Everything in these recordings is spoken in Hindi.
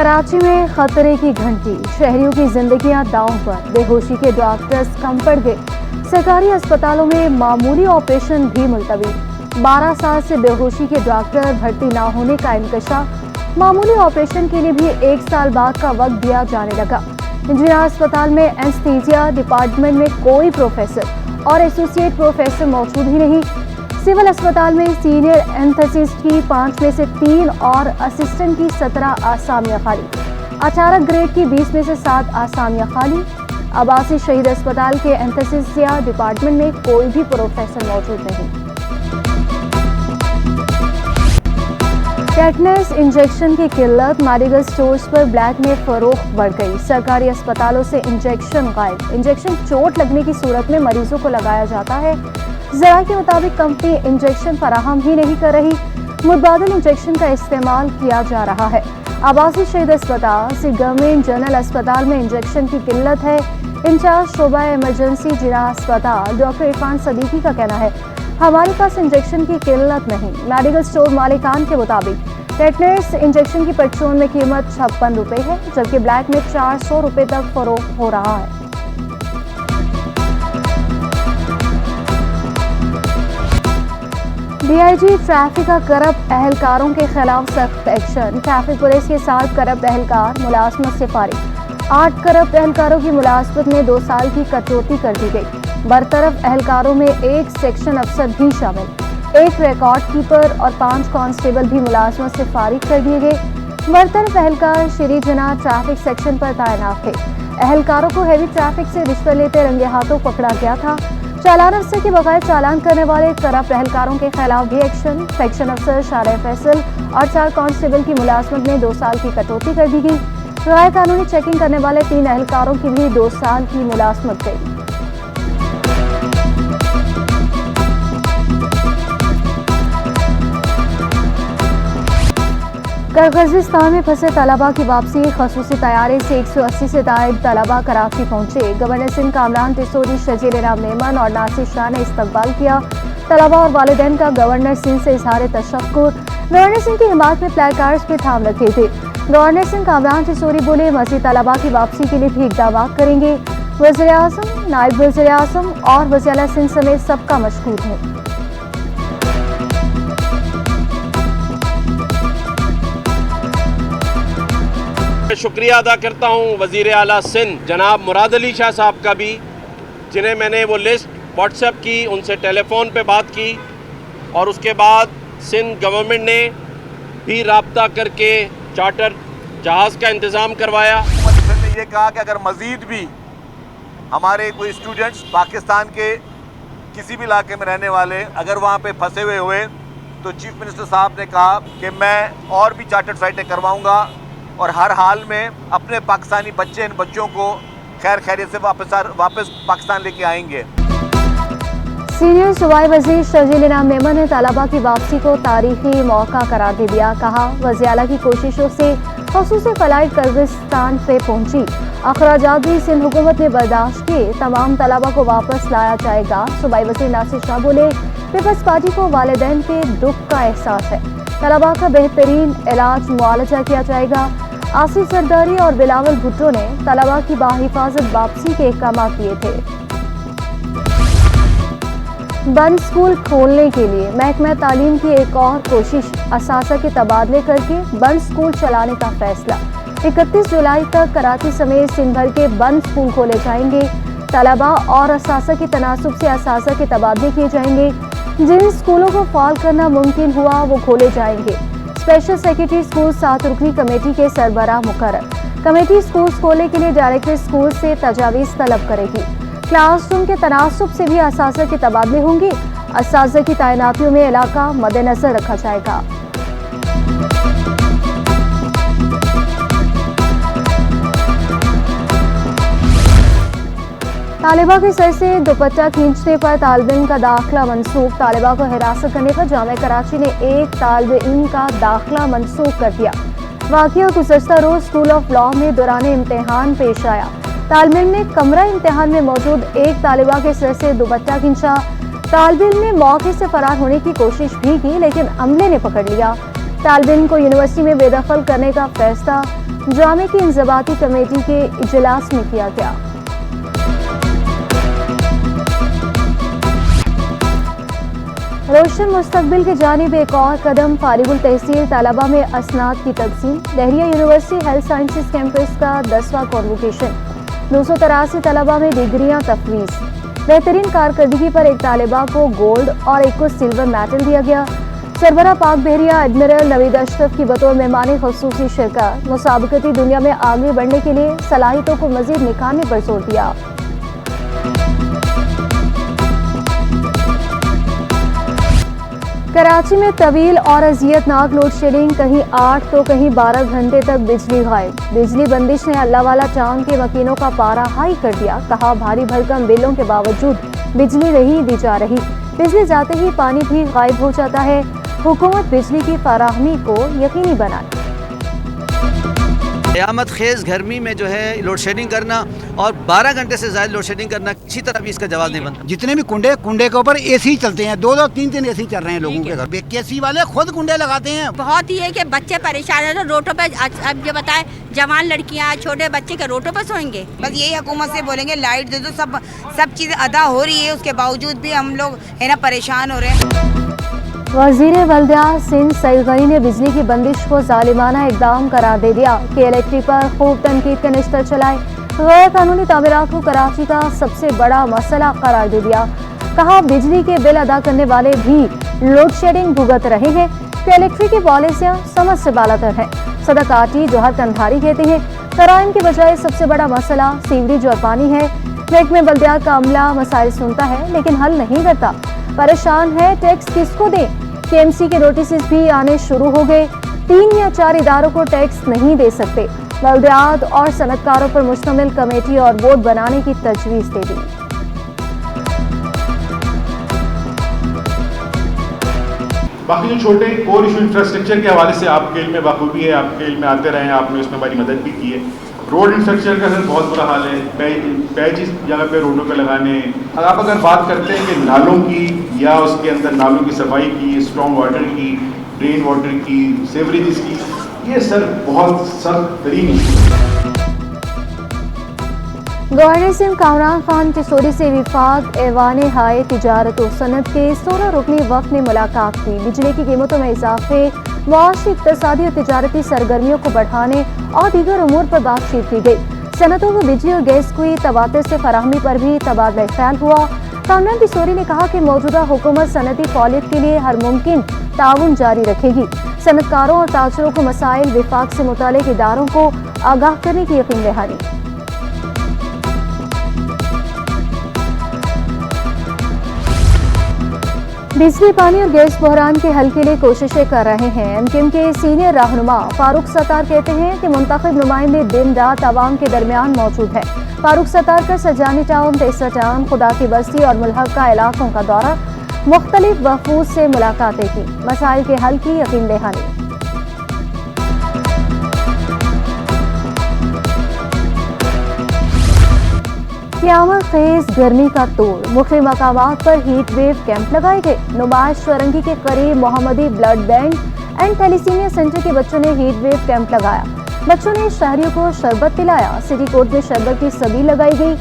कराची में खतरे की घंटी, शहरियों की जिंदगियां दांव पर, बेहोशी के डॉक्टर्स कम पड़ गए। सरकारी अस्पतालों में मामूली ऑपरेशन भी मुलतवी। 12 साल से बेहोशी के डॉक्टर भर्ती ना होने का इंकशाफ, मामूली ऑपरेशन के लिए भी 1 साल बाद का वक्त दिया जाने लगा। इंजीनियर अस्पताल में एनेस्थीसिया डिपार्टमेंट में कोई प्रोफेसर और एसोसिएट प्रोफेसर मौजूद ही नहीं। सिविल अस्पताल में सीनियर एनेस्थेसिस्ट की 5 में से 3 और असिस्टेंट की 17 आसामियां खाली। 18 ग्रेड की 20 में से 7 आसामियां खाली। आबासी शहीद अस्पताल के एनेस्थीसिया डिपार्टमेंट में कोई भी प्रोफेसर मौजूद नहीं। टेटनस इंजेक्शन की किल्लत, मेडिकल स्टोर्स पर ब्लैक में फरोख्त बढ़ गई। सरकारी अस्पतालों से इंजेक्शन गायब। इंजेक्शन चोट लगने की सूरत में मरीजों को लगाया जाता है। ज़राए के मुताबिक कंपनी इंजेक्शन फराहम ही नहीं कर रही, मुतबादिल इंजेक्शन का इस्तेमाल किया जा रहा है। आबासी शहीद अस्पताल से गवर्नमेंट जनरल अस्पताल में इंजेक्शन की किल्लत है। इंचार्ज शोबा इमरजेंसी जिला अस्पताल डॉक्टर इरफान सदीकी का कहना है, हमारे पास इंजेक्शन की किल्लत नहीं। मेडिकल स्टोर मालिकान के मुताबिक टेटनस इंजेक्शन की परचून में कीमत 56 रुपये है, जबकि ब्लैक में 400 रुपये तक फरोख्त हो रहा है। डीआईजी ट्रैफिक का करप्ट अहलकारों के खिलाफ सख्त एक्शन। ट्रैफिक पुलिस के 7 करप्ट अहलकार मुलाजमत से फारिग। 8 करप्ट अहलकारों की मुलाजमत में 2 साल की कटौती कर दी गई। बरतरफ अहलकारों में 1 सेक्शन अफसर भी शामिल, 1 रिकॉर्ड कीपर और 5 कांस्टेबल भी मुलाजमत से फारिग कर दिए गए। बरतरफ अहलकार श्री जना ट्रैफिक सेक्शन पर तैनात थे। अहलकारों को हैवी ट्रैफिक से रिश्वत लेते रंगे हाथों पकड़ा गया था। चालान अफसर के बगैर चालान करने वाले करप्ट अहलकारों के खिलाफ भी एक्शन। सेक्शन अफसर शारे फैसल और 4 कांस्टेबल की मुलाजमत में 2 साल की कटौती कर दी गई। गैर कानूनी चेकिंग करने वाले 3 अहलकारों की भी 2 साल की मुलाजमत गई। किर्गिस्तान में फंसे तलबा की वापसी, खसूसी तैयारी से 180 से जायद तलबा कराची पहुंचे। गवर्नर सिंध कामरान तिसोरी, शजीर इनाम मेमन और नासिर शाह ने इस्तकबाल किया। तलबा और वालिदैन का गवर्नर सिंह से इजहार तशक्कुर। गवर्नर सिंह की हिमायत में प्ले कार्ड्स पे थाम रखे थे। गवर्नर सिंह कामरान तिसोरी बोले, मज़ीद तलबा की वापसी के लिए भी इक़दाम करेंगे। वज़ीर आज़म, नायब वज़ीर आज़म और वज़ीर आला सिंध समेत सबका मशकूर है। शुक्रिया अदा करता हूँ वज़ीर आला सिंध जनाब मुराद अली शाह साहब का भी, जिन्हें मैंने वो लिस्ट व्हाट्सएप की, उनसे टेलीफोन पे बात की और उसके बाद सिंध गवर्नमेंट ने भी राब्ता करके चार्टर जहाज़ का इंतज़ाम करवाया। ने ये कहा कि अगर मज़ीद भी हमारे कोई स्टूडेंट्स पाकिस्तान के किसी भी इलाके में रहने वाले अगर वहाँ पे फंसे हुए तो चीफ मिनिस्टर साहब ने कहा कि मैं और भी चार्टर्ड फ़्लाइटें करवाऊँगा और हर हाल में अपने पाकिस्तानी बच्चे, इन बच्चों को खैर खैरियत से वापस पाकिस्तान लेके आएंगे। सीनियर सूबाई वज़ीर शजीर इनाम मेमन ने तलबा की वापसी को तारीखी मौका करार दे दिया। कहा, वज़ीर आला की कोशिशों से ख़ुसूसी फ़्लाइट किर्गिस्तान से पहुंची। अखराजात भी सिंध हुकूमत ने बर्दाश्त किए। तमाम तलबा को वापस लाया जाएगा। सूबाई वज़ीर नासिर शाह बोले, पीपल्स पार्टी को वालिदैन के दुख का एहसास है। तलबा का बेहतरीन इलाज मुआलजा किया जाएगा। आसिफ सरदारी और बिलावल भुट्टो ने तलबा की बाहिफाजत वापसी के अहकाम किए थे। बंद स्कूल खोलने के लिए महकमा तालीम की एक और कोशिश, असासा के तबादले करके बंद स्कूल चलाने का फैसला। 31 जुलाई तक कराची समेत सिंध भर के बंद स्कूल खोले जाएंगे। तलबा और असासा के तनासुब से असासा के तबादले किए जाएंगे। जिन स्कूलों को फाल करना मुमकिन हुआ वो खोले जाएंगे। स्पेशल सेक्रेटरी स्कूल 7 रुकनी कमेटी के सरबराह मुकर्रर। कमेटी स्कूल खोलने के लिए डायरेक्टर स्कूल से तजावीज़ तलब करेगी। क्लासरूम के तनासुब से भी असासा के तबादले होंगे। असासा की तैनातियों में इलाका मद्देनजर रखा जाएगा। तालिबा के सर से दुपट्टा खींचने पर तालिब का दाखिला मनसूख। तालिबा को हिरासत करने पर जामिया कराची ने एक तालिब इल्म का दाखिला मनसूख कर दिया। वाक़िया गुज़श्ता रोज स्कूल ऑफ लॉ में दौरान इम्तिहान पेश आया। तालिब इल्म ने कमरा इम्तिहान में मौजूद एक तालिबा के सर से दुपट्टा खींचा। तालिब इल्म ने मौके से फरार होने की कोशिश भी की, लेकिन अमले ने पकड़ लिया। तालिब इल्म को यूनिवर्सिटी में बेदखल करने का फैसला। जामे की इंज़बाती कमेटी के इजलास में किया गया। रोशन मुस्तकबिल की जानिब एक और कदम, फारिगुल तहसील तलबा में असनाद की तकसीम। लहरिया यूनिवर्सिटी हेल्थ साइंसेज कैंपस का 10वां कॉन्वोकेशन, 283 तलबा में डिग्रियां तफवीज़। बेहतरीन कारकर्दगी पर एक तालिबा को गोल्ड और एक को सिल्वर मेडल दिया गया। सरबरा पाक बहरिया एडमिरल नवीद अशरफ की बतौर मेहमान खुसूसी शिरकत। मुसाबकती दुनिया में आगे बढ़ने के लिए सलाहियतों को मजीद निखारने पर जोर दिया। कराची में तवील और अजियतनाक लोड शेडिंग, कहीं 8 तो कहीं 12 घंटे तक बिजली गायब। बिजली बंदिश ने अल्लाहवाला टाउन के मकीनों का पारा हाई कर दिया। कहा भारी भरकम बिलों के बावजूद बिजली नहीं दी जा रही। बिजली जाते ही पानी भी गायब हो जाता है। हुकूमत बिजली की फराहमी को यकीनी बनाए। क़यामत खेज़ गर्मी में जो है लोड शेडिंग करना और 12 घंटे से ज़्यादा लोड शेडिंग करना किसी तरह भी इसका जवाब नहीं बनता। जितने भी कुंडे के ऊपर एसी चलते हैं, 2-2 3-3 एसी चल रहे हैं लोगों के घर। केसी वाले खुद कुंडे लगाते हैं। बहुत ही है कि बच्चे परेशान है, तो रोडों पे अब जो बताए जवान लड़कियां छोटे बच्चे के रोडों पे सोएंगे। बस यही हुकूमत से बोलेंगे लाइट दे दो। सब चीज़ें अदा हो रही है, उसके बावजूद भी हम लोग है ना परेशान हो रहे हैं। वज़ीर वल्दियात सिंध सईद गनी ने बिजली की बंदिश को जालिमाना इकदाम करार दे दिया कि इलेक्ट्रिक पर खूब तनकीद का निश्तर चलाए। गैर कानूनी तामीरात को कराची का सबसे बड़ा मसला करार दे दिया। कहा बिजली के बिल अदा करने वाले भी लोड शेडिंग भुगत रहे हैं कि इलेक्ट्रिक की पॉलिसियाँ समझ से बालातर हैं। सदकाती जोहर कंधारी कहते हैं कराइम के बजाय सबसे बड़ा मसला सीवरेज और पानी है। महकमे बल्दियात का अमला मसाइल सुनता है लेकिन हल नहीं करता। परेशान है टैक्स किसको दें। केएमसी के नोटिस भी आने शुरू हो गए। 3 या 4 इदारों को टैक्स नहीं दे सकते। बल्दियात और सनतकारों पर मुश्तमिल कमेटी और बोर्ड बनाने की तजवीज़ दे दी। बाकी जो छोटे कोर इशू इंफ्रास्ट्रक्चर के हवाले से आपके इल्म में बाखूबी है, आपके इल्म में आते रहे हैं, आपने उसमें हमारी मदद भी की है। रोड इंफ्रास्ट्रक्चर का सर बहुत बुरा हाल है। पैच इस जगह पे रोडों पे लगाने। आप अगर बात करते हैं कि नालों की या उसके अंदर नालों की सफाई की, स्ट्रॉन्ग वाटर की, ड्रेन वाटर की, सेवरेजेस की, ये सर बहुत सख्त तरीन गवर्नर सिंध कामरान खान टिसोरी से विफाक ऐवान हाय तिजारत और सनत के 16 रुकनी वक्त ने मुलाकात की। बिजली की कीमतों में इजाफे, मुआशी, इक़्तिसादी और तिजारती सरगर्मियों को बढ़ाने और दीगर उमूर पर बातचीत की गई। सनतों को बिजली और गैस की तवातर से फराहमी पर भी तबादला ख्याल हुआ। कामरान टिसोरी ने कहा कि मौजूदा हुकूमत सनती फौलियत के लिए हर मुमकिन ताउन जारी रखेगी। सनतकारों और ताजरों को मसाइल विफाक से मुतालिक इदारों को आगाह करने की यकीन दहानी। बिजली, पानी और गैस बहरान के हल के लिए कोशिशें कर रहे हैं। एमकेएम के सीनियर रहनुमा फारूक सत्तार कहते हैं कि मुंतखब नुमाइंदे दिन रात आवाम के दरमियान मौजूद है। फारूक सत्तार का सजानी टाउन, तेसरा टाउन, खुदा की बस्ती और मुल्हका इलाकों का दौरा, मुख्तलिफ वफूद से मुलाकातें की, मसाइल के हल की यकीन दहानी। क़यामत खेज़ गर्मी का तोड़, मुख्तलिफ मकामात पर हीट वेव कैंप लगाए गए। नुमाइश फरंगी के करीब Mohammadi blood bank and thalassemia centre के बच्चों ने हीट वेव कैंप लगाया। बच्चों ने शहरियों को शरबत पिलाया। सिटी कोर्ट में शरबत की सबील लगाई गई।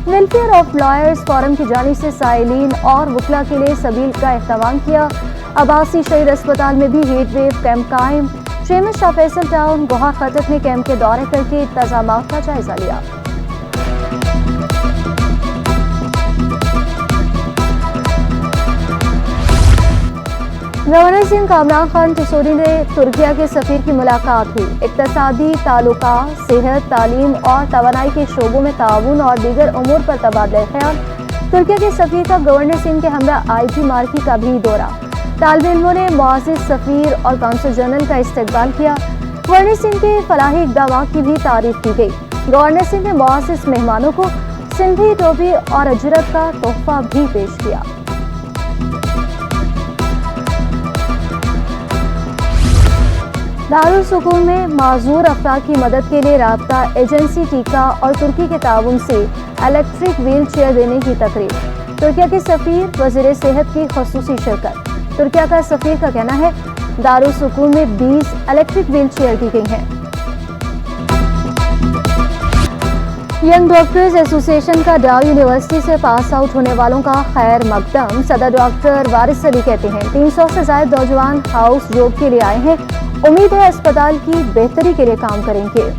वेलफेयर ऑफ लॉयर्स फोरम की जानिब से साइलिन और वकला के लिए सबील का एहतमाम किया। अब्बासी शहीद अस्पताल में भी हीट वेव कैंप कायम। चेयरमैन शाह फैसल टाउन गोहा खटक ने कैंप के दौरे करके इंतजामात का जायजा लिया। गवर्नर सिंध कामरान खान टिसोरी ने तुर्किया के सफीर की मुलाकात हुई। इक़्तिसादी ताल्लुका, सेहत, तालीम और तवानाई के शोबों में ताउन और दीगर उमूर पर तबादला ख्याल। तुर्किया के सफीर का गवर्नर सिंध के हमरा IG मार्की का भी दौरा। तालिब इल्मों ने मुआज़िज़ सफीर और काउंसिल जनरल का इस्तकबाल किया। गवर्नर सिंध के फलाही इक़दाम की भी तारीफ की गई। गवर्नर सिंध ने मुआज़िज़ मेहमानों को सिंधी टोपी और अजरक का तोहफा भी पेश किया। दारुल सुकून में माजूर अफराद की मदद के लिए राब्ता एजेंसी टीका और तुर्की के ताउन से इलेक्ट्रिक व्हील चेयर देने की तकरीब। तुर्किया के सफीर, वज़ीर सेहत की ख़ुसूसी शिरकत। तुर्किया का सफीर का कहना है दारुल सुकून में 20 इलेक्ट्रिक व्हील चेयर दी गई हैं। यंग डॉक्टर्स एसोसिएशन का डाउ यूनिवर्सिटी से पास आउट होने वालों का खैर मकदम। सदर डॉक्टर वारिस अली कहते हैं 300 से ज्यादा नौजवान हाउस जॉब के लिए आए हैं। उम्मीद है अस्पताल की बेहतरी के लिए काम करेंगे।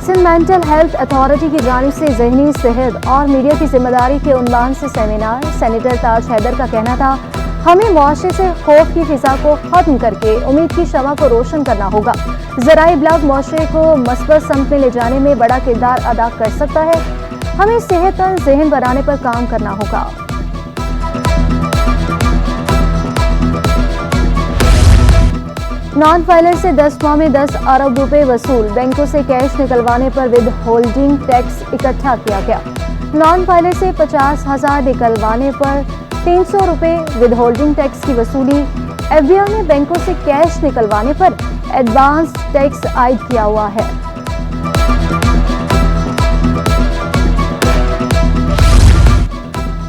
सिंध मेंटल हेल्थ अथॉरिटी की जानिब से जहनी सेहत और मीडिया की जिम्मेदारी के उन्वान से सेमिनार। सेनेटर ताज हैदर का कहना था, हमें मुआशरे से खौफ की फिजा को खत्म करके उम्मीद की शमा को रोशन करना होगा। ज़राई ब्लॉग मुआशरे को मस्बत समत में ले जाने में बड़ा किरदार अदा कर सकता है। हमें सेहतमंद ज़हन बनाने पर काम करना होगा। नॉन फाइलर से 10 माह में 10 अरब रुपए वसूल। बैंकों से कैश निकलवाने पर विद होल्डिंग टैक्स इकट्ठा किया गया। नॉन फाइलर से 50,000 निकलवाने पर 300 रुपए विद होल्डिंग टैक्स की वसूली। एफबीआई ने बैंकों से कैश निकलवाने पर एडवांस टैक्स आयद किया हुआ है।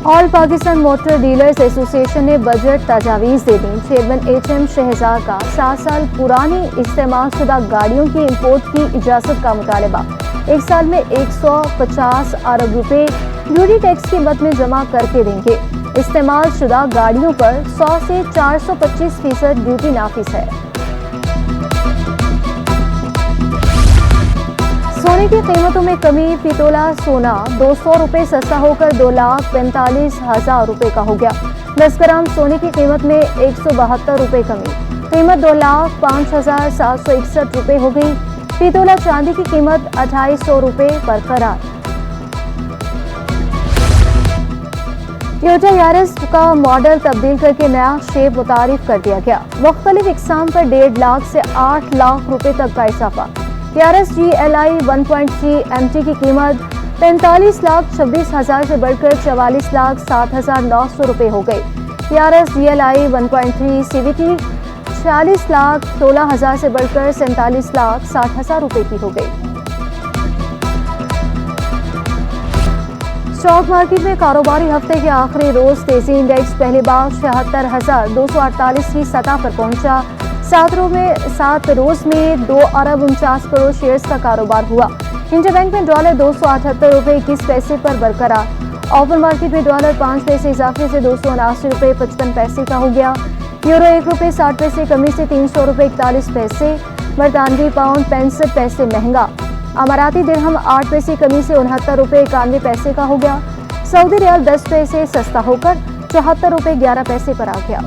All Pakistan motor dealers association ने बजट तजावीज़ दे दी। चेयरमैन HM शहजाद का 7 साल पुरानी इस्तेमाल शुदा गाड़ियों की इंपोर्ट की इजाज़त का मुतालबा। एक साल में 150 अरब रुपए ड्यूटी टैक्स की मद में जमा करके देंगे। इस्तेमाल शुदा गाड़ियों पर 100 से 425% ड्यूटी नाफिज है। सोने की कीमतों में कमी। फी तोला सोना 200 रुपए सस्ता होकर 2,45,000 रुपए का हो गया। 10 ग्राम सोने की कीमत में 172 रुपए कमी। कीमत 2,05,761 रुपए हो गई। फी तोला चांदी की कीमत 2800 रुपए बरकरार। टोयोटा यारिस का मॉडल तब्दील करके नया शेप मुतारिफ कर दिया गया। मुख्तलिफ इकसाम पर 1.5 लाख से 8 लाख रुपए तक का इजाफा। यारिस GLI 1.3 MT की कीमत 45,26,000 से बढ़कर 44,07,900 रुपए हो गई। यारिस GLI 1.3 CVT 46,16,000 से बढ़कर 47,60,000 रुपए की हो गई। स्टॉक मार्केट में कारोबारी हफ्ते के आखिरी रोज तेजी। इंडेक्स पहली बार 76,248 की सतह पर पहुंचा। 7 रोज में 2 अरब 49 करोड़ शेयर्स का कारोबार हुआ। इंटरबैंक में डॉलर 278 रुपए 21 पैसे पर बरकरार। ओपन मार्केट में डॉलर 5 पैसे इजाफे से 279 रुपए 55 पैसे का हो गया। यूरो 1 रुपए 60 पैसे कमी से 300 रुपए 41 पैसे। बरतानवी पाउंड 65 पैसे महंगा। अमाराती दिरहम 8 पैसे कमी से 69 रुपए 91 पैसे का हो गया। सऊदी रियाल 10 पैसे सस्ता होकर 74 रुपए 11 पैसे पर आ गया।